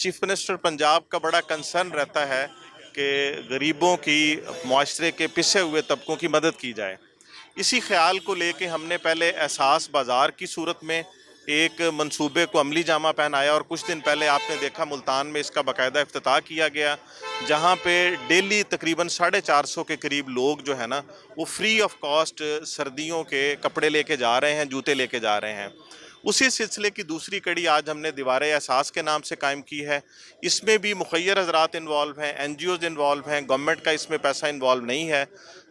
Chief minister Punjab का बड़ा concern रहता है कि गरीबों की, माशरे के पिसे हुए तबकों की मदद की जाए। इसी ख्याल को लेके हमने पहले एहसास बाज़ार की सूरत में एक मंसूबे को अमली जामा पहनाया और कुछ दिन पहले आपने देखा मुल्तान में इसका बाकायदा इफ्तिताह किया गया, जहाँ पे डेली तकरीबन 450 के करीब लोग जो है ना वो फ्री ऑफ कॉस्ट सर्दियों के कपड़े लेके जा रहे हैं, जूते लेके जा रहे हैं। उसी सिलसिले की दूसरी कड़ी आज हमने दीवार एहसास के नाम से कायम की है। इसमें भी मुखय्यर हजरात इन्वॉल्व हैं, NGOs इन्वॉल्व हैं, गवर्नमेंट का इसमें पैसा इन्वॉल्व नहीं है।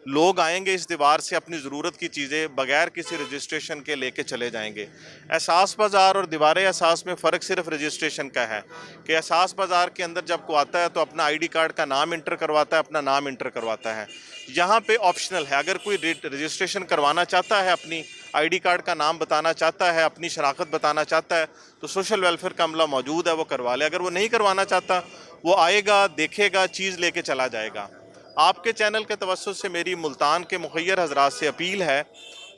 लोग आएंगे इस दीवार से अपनी ज़रूरत की चीज़ें बगैर किसी रजिस्ट्रेशन के लेके चले जाएंगे। एहसास बाज़ार और दीवार एहसास में फ़र्क सिर्फ रजिस्ट्रेशन का है कि एहसास बाज़ार के अंदर जब को आता है तो अपना ID कार्ड का नाम इंटर करवाता है, अपना नाम इंटर करवाता है। यहाँ पे ऑप्शनल है, अगर कोई रजिस्ट्रेशन करवाना चाहता है, अपनी ID कार्ड का नाम बताना चाहता है, अपनी शनाख्त बताना चाहता है, तो सोशल वेलफेयर का अमला मौजूद है, वो करवा ले। अगर वो नहीं करवाना चाहता, वो आएगा, देखेगा, चीज़ लेके चला जाएगा। आपके चैनल के तवज्जुह से मेरी मुल्तान के मुखय्यर हजरात से अपील है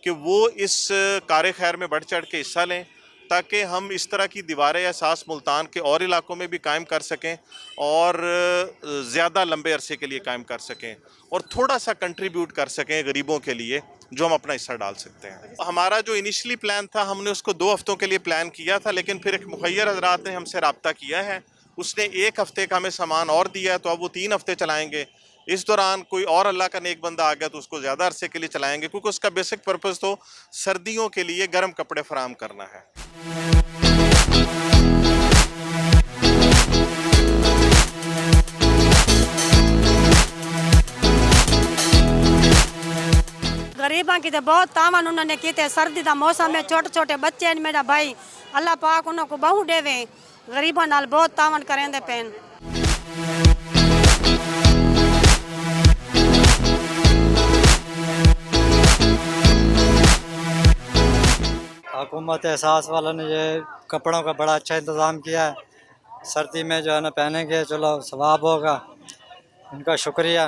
कि वो इस कार खैर में बढ़ चढ़ के हिस्सा लें, ताकि हम इस तरह की दीवारें एहसास मुल्तान के और इलाकों में भी कायम कर सकें और ज़्यादा लंबे अरसे के लिए कायम कर सकें और थोड़ा सा कंट्रीब्यूट कर सकें गरीबों के लिए, जो हम अपना हिस्सा डाल सकते हैं। हमारा जो इनिशियली प्लान था, हमने उसको 2 हफ्तों के लिए प्लान किया था, लेकिन फिर एक मुखय्यर हजरात ने हमसे रब्ता किया है, उसने 1 हफ्ते का हमें सामान और दिया है, तो अब वो 3 हफ्ते चलाएँगे। इस दौरान कोई और अल्लाह का नेक बंदा आ गया तो उसको ज़्यादा अरसे के लिए चलाएँगे, क्योंकि उसका बेसिक पर्पज़ तो सर्दियों के लिए गर्म कपड़े फराहम करना है। गरीबों की तो बहुत तावन उन्होंने किए थे। सर्दी का मौसम में छोटे छोटे बच्चे हैं मेरा भाई, अल्लाह पाक उन्होंने बहु देवे, गरीबों नाल बहुत तावन करेंदे पेन। हुकूमत एहसास वालों ने ये कपड़ों का बड़ा अच्छा इंतज़ाम किया है। सर्दी में जो है ना पहनेंगे, चलो सवाब होगा, उनका शुक्रिया।